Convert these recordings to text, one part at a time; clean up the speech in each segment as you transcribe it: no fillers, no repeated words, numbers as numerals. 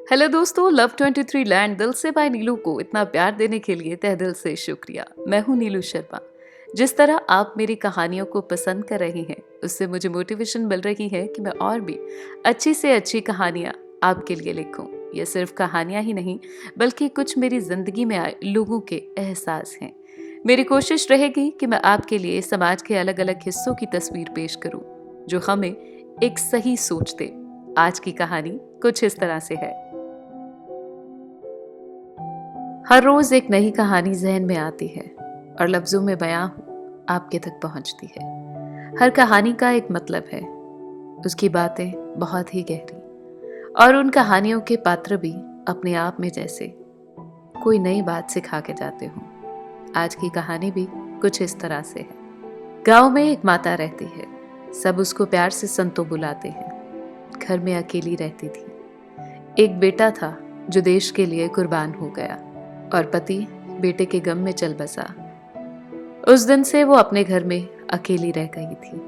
Hello दोस्तों, love 23 land दिल से बाय नीलू को इतना प्यार देने के लिए तहे दिल से शुक्रिया। मैं हूं नीलू शर्मा। जिस तरह आप मेरी कहानियों को पसंद कर रहे हैं, उससे मुझे मोटिवेशन मिल रही है कि मैं और भी अच्छी से अच्छी कहानियां आपके लिए लिखूं। ये सिर्फ कहानियां ही नहीं, बल्कि कुछ मेरी जिंदगी में आए लोगों के एहसास हैं। मेरी कोशिश रहेगी कि मैं आपके लिए समाज के अलग अलग हिस्सों की तस्वीर पेश करूं, जो हमें एक सही सोच दे। आज की कहानी कुछ इस तरह से है। हर रोज एक नई कहानी जहन में आती है और लफ्जों में बयां आपके तक पहुंचती है। हर कहानी का एक मतलब है, उसकी बातें बहुत ही गहरी, और उन कहानियों के पात्र भी अपने आप में जैसे कोई नई बात सिखा के जाते हों। आज की कहानी भी कुछ इस तरह से है। गांव में एक माता रहती है। सब उसको प्यार से संतो बुलाते हैं। घर में अकेली रहती थी। एक बेटा था जो देश के लिए कुर्बान हो गया, और पति बेटे के गम में चल बसा। उस दिन से वो अपने घर में अकेली रह गई थी।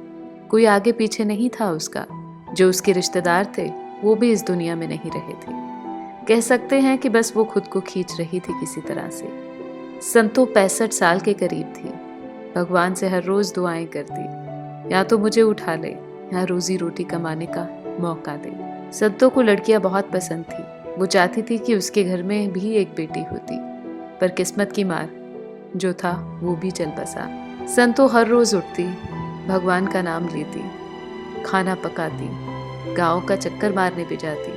कोई आगे पीछे नहीं था उसका। जो उसके रिश्तेदार थे वो भी इस दुनिया में नहीं रहे थे। कह सकते हैं कि बस वो खुद को खींच रही थी किसी तरह से। संतो 65 साल के करीब थी। भगवान से हर रोज दुआएं करती, या तो मुझे उठा ले या रोजी रोटी कमाने का मौका दे। संतो को लड़कियां बहुत पसंद थी। वो चाहती थी कि उसके घर में भी एक बेटी होती, पर किस्मत की मार जो था वो भी चल बसा। संतो हर रोज उठती, भगवान का नाम लेती, खाना पकाती, गांव का चक्कर मारने भी जाती।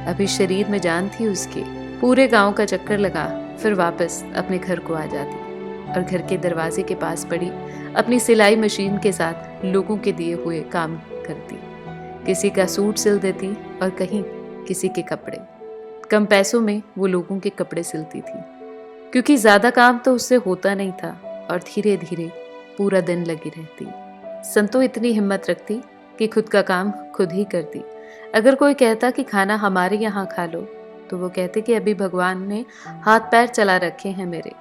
अभी शरीर में जान थी उसके। पूरे गांव का चक्कर लगा, फिर वापस अपने घर को आ जाती और घर के दरवाजे के पास पड़ी अपनी सिलाई मशीन के साथ लोगों के दिए हुए काम करती। किसी का सूट सिल देती और कहीं किसी के कपड़े। कम पैसों में वो लोगों के कपड़े सिलती थी, क्योंकि ज्यादा काम तो उससे होता नहीं था, और धीरे धीरे पूरा दिन लगी रहती। संतो इतनी हिम्मत रखती कि खुद का काम खुद ही करती। अगर कोई कहता कि खाना हमारे यहाँ खा लो, तो वो कहते कि अभी भगवान ने हाथ पैर चला रखे हैं मेरे,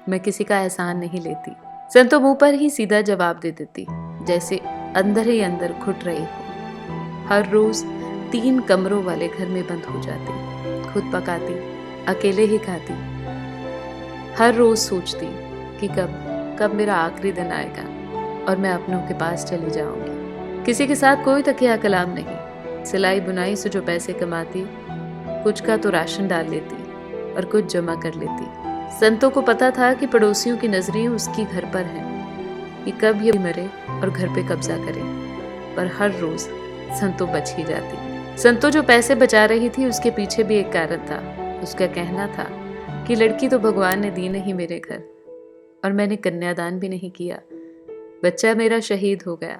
मैं किसी का एहसान नहीं लेती। संतो मुंह पर ही सीधा जवाब दे देती, जैसे अंदर ही अंदर घुट रही हो। हर रोज 3 कमरों वाले घर में बंद हो जाती, खुद पकाती, अकेले ही खाती। हर रोज सोचती कि कब मेरा आखिरी दिन आएगा और मैं अपनों के पास चली जाऊंगी। किसी के साथ कोई तकिया कलाम नहीं। सिलाई बुनाई से जो पैसे कमाती, कुछ का तो राशन डाल लेती और कुछ जमा कर लेती। संतों को पता था कि पड़ोसियों की नजरें उसकी घर पर हैं, कि कब ये मरे और घर पे कब्जा करे, पर हर रोज संतो बच ही जाती। संतो जो पैसे बचा रही थी, उसके पीछे भी एक कारण था। उसका कहना था कि लड़की तो भगवान ने दी नहीं मेरे घर, और मैंने कन्यादान भी नहीं किया। बच्चा मेरा शहीद हो गया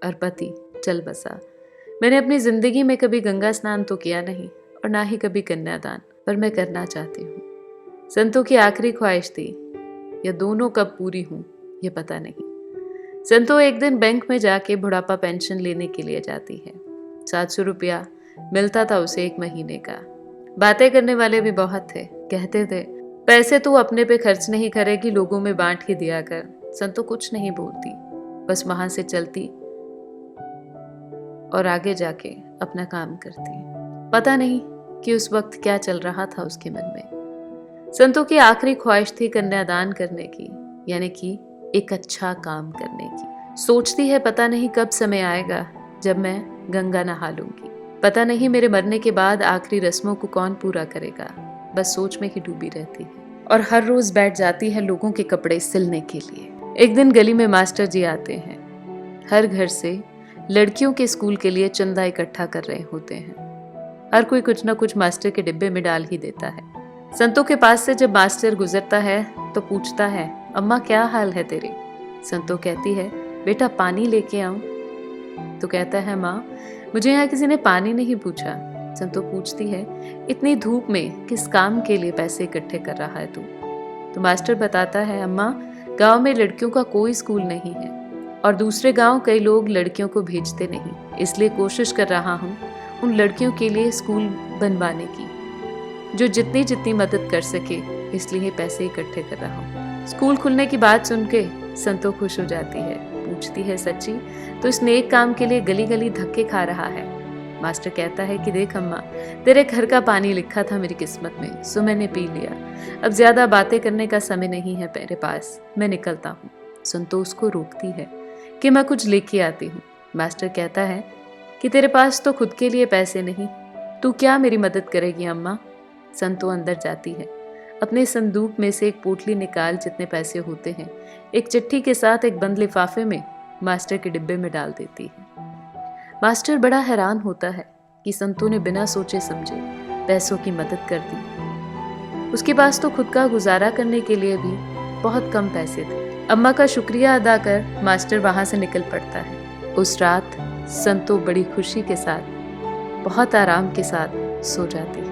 और पति चल बसा। मैंने अपनी जिंदगी में कभी गंगा स्नान तो किया नहीं, और ना ही कभी कन्यादान, पर मैं करना चाहती हूँ। संतो की आखिरी ख्वाहिश थी, या दोनों कब पूरी हूँ ये पता नहीं। संतो एक दिन बैंक में जाके बुढ़ापा पेंशन लेने के लिए जाती है। 700 रुपया मिलता था उसे 1 महीने का। बातें करने वाले भी बहुत थे। कहते थे, पैसे तू अपने पे खर्च नहीं करेगी, लोगों में बांट ही दिया कर। संतो कुछ नहीं बोलती, बस वहां से चलती और आगे जाके अपना काम करती। पता नहीं कि उस वक्त क्या चल रहा था उसके मन में। संतो की आखिरी ख्वाहिश थी कन्यादान करने की, यानी कि एक अच्छा काम करने की। सोचती है, पता नहीं कब समय आएगा जब मैं गंगा नहा लूंगी। पता नहीं मेरे मरने के बाद आखिरी रस्मों को कौन पूरा करेगा। बस सोच में ही डूबी रहती है, और हर रोज बैठ जाती है लोगों के कपड़े सिलने के लिए। एक दिन गली में मास्टर जी आते हैं। हर घर से लड़कियों के स्कूल के लिए चंदा इकट्ठा कर रहे होते हैं। हर कोई कुछ न कुछ मास्टर के डिब्बे में डाल ही देता है। संतो के पास से जब मास्टर गुजरता है तो पूछता है, अम्मा क्या हाल है तेरे? संतो कहती है, बेटा पानी लेके आऊं? तो कहता है, माँ मुझे यहाँ किसी ने पानी नहीं पूछा। संतो पूछती है, इतनी धूप में किस काम के लिए पैसे इकट्ठे कर रहा है तू? तो मास्टर बताता है, अम्मा गांव में लड़कियों का कोई स्कूल नहीं है, और दूसरे गांव कई लोग लड़कियों को भेजते नहीं, इसलिए कोशिश कर रहा हूँ उन लड़कियों के लिए स्कूल बनवाने की, जो जितनी जितनी मदद कर सके, इसलिए पैसे इकट्ठे कर रहा हूँ। स्कूल खुलने की बात सुन के संतो खुश हो जाती है। पूछती है, सच्ची? तो इस नेक काम के लिए गली गली धक्के खा रहा है? मास्टर कहता है कि देख अम्मा, तेरे घर का पानी लिखा था मेरी किस्मत में, सो मैंने पी लिया। अब ज्यादा बातें करने का समय नहीं है मेरे पास, मैं निकलता हूँ। संतोष को रोकती है कि मैं कुछ लेके आती हूँ। मास्टर कहता है कि तेरे पास तो खुद के लिए पैसे नहीं, तू क्या मेरी मदद करेगी अम्मा। संतो अंदर जाती है, अपने संदूक में से एक पोटली निकाल जितने पैसे होते हैं एक चिट्ठी के साथ एक बंद लिफाफे में मास्टर के डिब्बे में डाल देती है। मास्टर बड़ा हैरान होता है कि संतो ने बिना सोचे समझे पैसों की मदद कर दी। उसके पास तो खुद का गुजारा करने के लिए भी बहुत कम पैसे थे। अम्मा का शुक्रिया अदा कर मास्टर वहां से निकल पड़ता है। उस रात संतो बड़ी खुशी के साथ, बहुत आराम के साथ सो जाती है।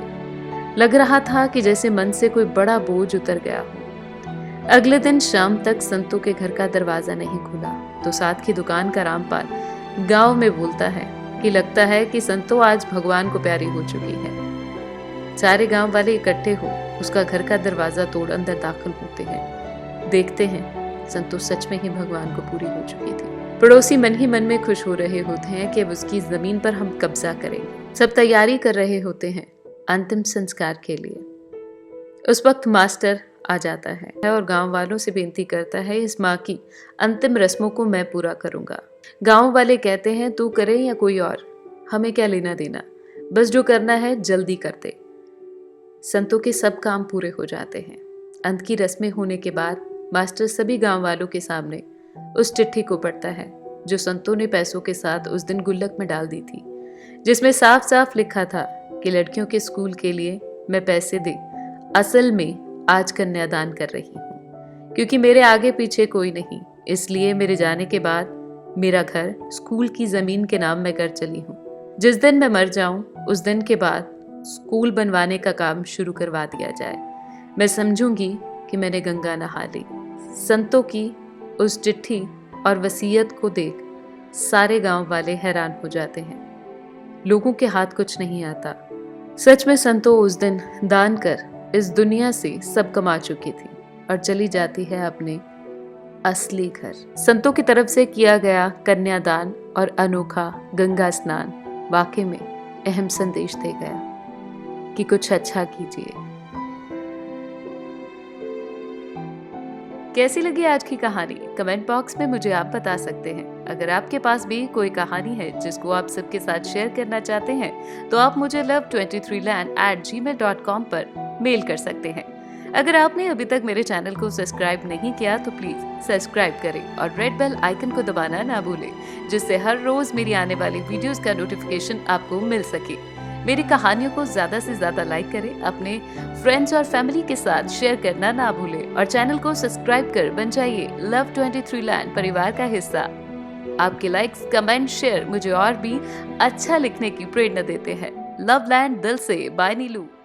लग रहा था कि जैसे मन से कोई बड़ा बोझ उतर गया हो। अगले दिन शाम तक संतो के घर का दरवाजा नहीं खुला तो साथ की दुकान का रामपाल गांव में बोलता है कि लगता है कि संतो आज भगवान को प्यारी हो चुकी है। सारे गांव वाले इकट्ठे हो उसका घर का दरवाजा तोड़ अंदर दाखिल होते हैं। देखते हैं संतो सच में ही भगवान को पूरी हो चुकी थी। पड़ोसी मन ही मन में खुश हो रहे होते हैं कि अब उसकी जमीन पर हम कब्जा करेंगे। सब तैयारी कर रहे होते हैं अंतिम संस्कार के लिए। उस वक्त मास्टर आ जाता है और गांव वालों से बेनती करता है, इस माँ की अंतिम रस्मों को मैं पूरा करूंगा। गांव वाले कहते हैं तू करे या कोई और, हमें क्या लेना देना, बस जो करना है जल्दी कर दे। संतों के सब काम पूरे हो जाते हैं। अंत की रस्में होने के बाद मास्टर सभी गांव वालों के सामने उस चिट्ठी को पढ़ता है जो संतों ने पैसों के साथ उस दिन गुल्लक में डाल दी थी, जिसमें साफ साफ लिखा था कि लड़कियों के स्कूल के लिए मैं पैसे दे असल में आज कन्यादान कर रही हूँ, क्योंकि मेरे आगे पीछे कोई नहीं, इसलिए मेरे जाने के बाद मेरा घर स्कूल की जमीन के नाम में कर चली हूँ। जिस दिन मैं मर जाऊं उस दिन के बाद स्कूल बनवाने का काम शुरू करवा दिया जाए। मैं समझूंगी कि मैंने गंगा नहा ली। संतों की उस चिट्ठी और वसीयत को देख सारे गांव वाले हैरान हो जाते हैं। लोगों के हाथ कुछ नहीं आता। सच में संतो उस दिन दान कर इस दुनिया से सब कमा चुकी थी और चली जाती है अपने असली घर। संतों की तरफ से किया गया कन्यादान और अनोखा गंगा स्नान वाकई में अहम संदेश दे गया कि कुछ अच्छा कीजिए। कैसी लगी आज की कहानी कमेंट बॉक्स में मुझे आप बता सकते हैं। अगर आपके पास भी कोई कहानी है जिसको आप सबके साथ शेयर करना चाहते हैं तो आप मुझे love23land@gmail.com पर मेल कर सकते हैं। अगर आपने अभी तक मेरे चैनल को सब्सक्राइब नहीं किया तो प्लीज सब्सक्राइब करें और रेड बेल आइकन को दबाना ना भूलें, जिससे हर रोज मेरी आने वाली वीडियोस का नोटिफिकेशन आपको मिल सके। मेरी कहानियों को ज्यादा से ज्यादा लाइक करें, अपने फ्रेंड्स और फैमिली के साथ शेयर करना ना भूलें और चैनल को सब्सक्राइब कर बन जाइए लव23 लैंड परिवार का हिस्सा। आपके लाइक्स, कमेंट, शेयर मुझे और भी अच्छा लिखने की प्रेरणा देते हैं। लव लैंड दिल से, बाय नीलू।